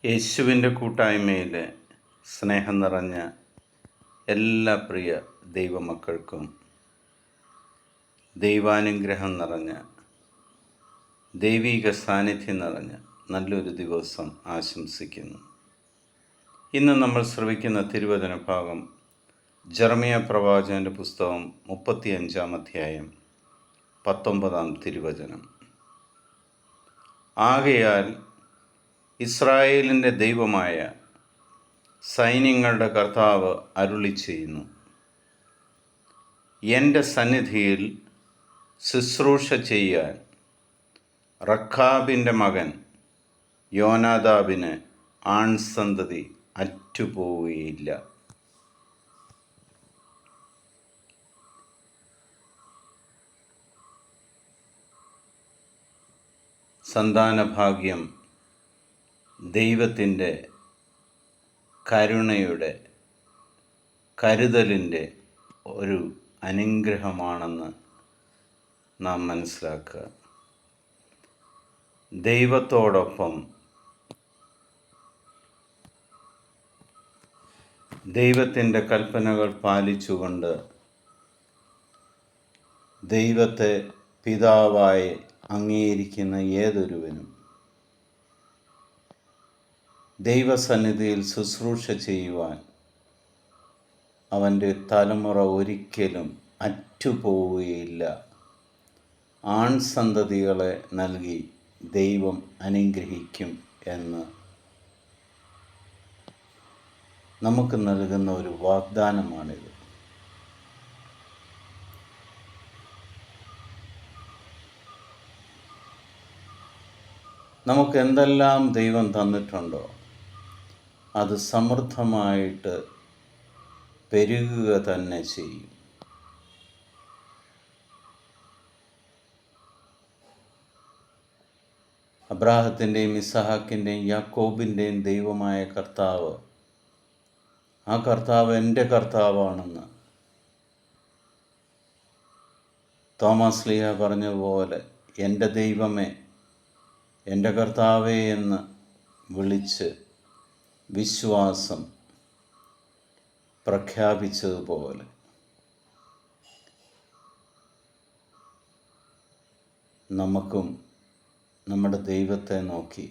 യേശുവിൻ്റെ കൂട്ടായ്മയിലെ സ്നേഹം നിറഞ്ഞ എല്ലാ പ്രിയ ദൈവമക്കൾക്കും ദൈവാനുഗ്രഹം നിറഞ്ഞ ദൈവിക സാന്നിധ്യം നിറഞ്ഞ നല്ലൊരു ദിവസം ആശംസിക്കുന്നു. ഇന്ന് നമ്മൾ ശ്രവിക്കുന്ന തിരുവചന ഭാഗം ജെറമ്യ പ്രവാചകൻ്റെ പുസ്തകം 35-ാം അധ്യായം 19-ാം തിരുവചനം. ആകയാൽ ഇസ്രായേലിൻ്റെ ദൈവമായ സൈന്യങ്ങളുടെ കർത്താവ് അരുളി ചെയ്യുന്നു, എൻ്റെ സന്നിധിയിൽ ശുശ്രൂഷ ചെയ്യാൻ റഖാബിൻ്റെ മകൻ യോനാദാബിന് ആൺസന്തതി അറ്റുപോവുകയില്ല. സന്താനഭാഗ്യം ദൈവത്തിൻ്റെ കരുണയുടെ കരുതലിൻ്റെ ഒരു അനുഗ്രഹമാണെന്ന് നാം മനസ്സിലാക്കുക. ദൈവത്തോടൊപ്പം ദൈവത്തിൻ്റെ കൽപ്പനകൾ പാലിച്ചുകൊണ്ട് ദൈവത്തെ പിതാവായി അംഗീകരിക്കുന്ന ഏതൊരുവനും ദൈവസന്നിധിയിൽ ശുശ്രൂഷ ചെയ്യുവാൻ അവൻ്റെ തലമുറ ഒരിക്കലും അറ്റുപോവുകയില്ല. ആൺസന്തതികളെ നൽകി ദൈവം അനുഗ്രഹിക്കും എന്ന് നമുക്ക് നൽകുന്ന ഒരു വാഗ്ദാനമാണിത്. നമുക്ക് എന്തെല്ലാം ദൈവം തന്നിട്ടുണ്ടോ അത് സമൃദ്ധമായിട്ട് പെരുകുക തന്നെ ചെയ്യും. അബ്രാഹത്തിൻ്റെയും ഇസഹാക്കിൻ്റെയും യാക്കോബിൻ്റെയും ദൈവമായ കർത്താവ്, ആ കർത്താവ് എൻ്റെ കർത്താവാണെന്ന് തോമസ് ലീഹ പറഞ്ഞതുപോലെ എൻ്റെ ദൈവമേ, എൻ്റെ കർത്താവേ എന്ന് വിളിച്ച് വിശ്വാസം പ്രഖ്യാപിച്ചതുപോലെ നമുക്കും നമ്മുടെ ദൈവത്തെ നോക്കി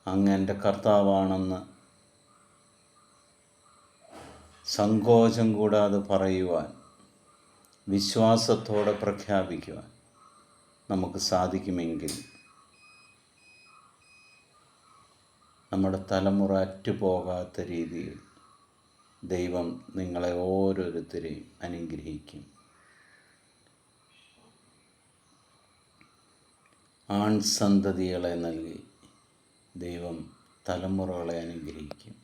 അങ്ങ് എൻ്റെ കർത്താവാണെന്ന് സങ്കോചം കൂടാതെ പറയുവാൻ, വിശ്വാസത്തോടെ പ്രഖ്യാപിക്കുവാൻ നമുക്ക് സാധിക്കുമെങ്കിൽ നമ്മുടെ തലമുറ അറ്റുപോകാത്ത രീതിയിൽ ദൈവം നിങ്ങളെ ഓരോരുത്തരെയും അനുഗ്രഹിക്കും. ആൺസന്തതികളെ നൽകി ദൈവം തലമുറകളെ അനുഗ്രഹിക്കും.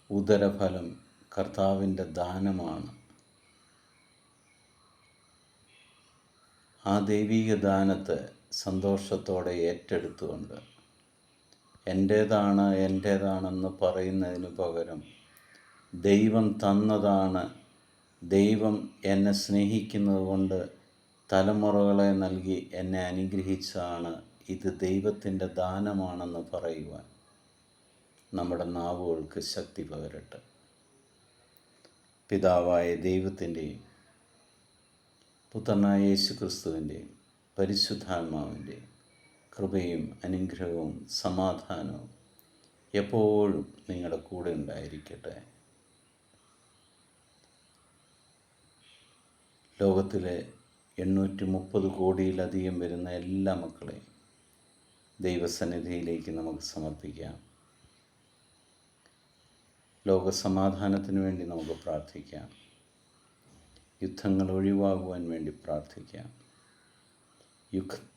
ഉദരഫലം കർത്താവിൻ്റെ ദാനമാണ്. ആ ദൈവിക ദാനത്തെ സന്തോഷത്തോടെ ഏറ്റെടുത്തുകൊണ്ട് എൻ്റേതാണെന്ന് പറയുന്നതിന് പകരം ദൈവം തന്നതാണ്, ദൈവം എന്നെ സ്നേഹിക്കുന്നത് കൊണ്ട് തലമുറകളെ നൽകി എന്നെ അനുഗ്രഹിച്ചാണ്, ഇത് ദൈവത്തിൻ്റെ ദാനമാണെന്ന് പറയുവാൻ നമ്മുടെ നാവുകൾക്ക് ശക്തി പകരട്ടെ. പിതാവായ ദൈവത്തിൻ്റെയും പുത്രനായ യേശു ക്രിസ്തുവിൻ്റെയും പരിശുദ്ധാത്മാവിൻ്റെയും കൃപയും അനുഗ്രഹവും സമാധാനവും എപ്പോഴും നിങ്ങളുടെ കൂടെ ഉണ്ടായിരിക്കട്ടെ. ലോകത്തിലെ 830 കോടിയിലധികം വരുന്ന എല്ലാ മക്കളെയും ദൈവസന്നിധിയിലേക്ക് നമുക്ക് സമർപ്പിക്കാം. ലോകസമാധാനത്തിന് വേണ്ടി നമുക്ക് പ്രാർത്ഥിക്കാം. യുദ്ധങ്ങൾ ഒഴിവാകുവാൻ വേണ്ടി പ്രാർത്ഥിക്കാം.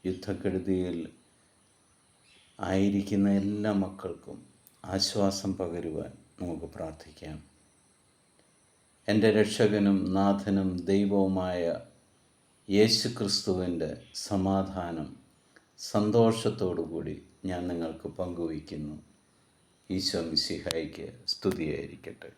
യുദ്ധക്കെടുതിയിൽ ആയിരിക്കുന്ന എല്ലാ മക്കൾക്കും ആശ്വാസം പകരുവാൻ നമുക്ക് പ്രാർത്ഥിക്കാം. എൻ്റെ രക്ഷകനും നാഥനും ദൈവവുമായ യേശു ക്രിസ്തുവിൻ്റെ സമാധാനം സന്തോഷത്തോടുകൂടി ഞാൻ നിങ്ങൾക്ക് പങ്കുവയ്ക്കുന്നു. ഈശോ മിശിഹായ്ക്ക് സ്തുതിയായിരിക്കട്ടെ.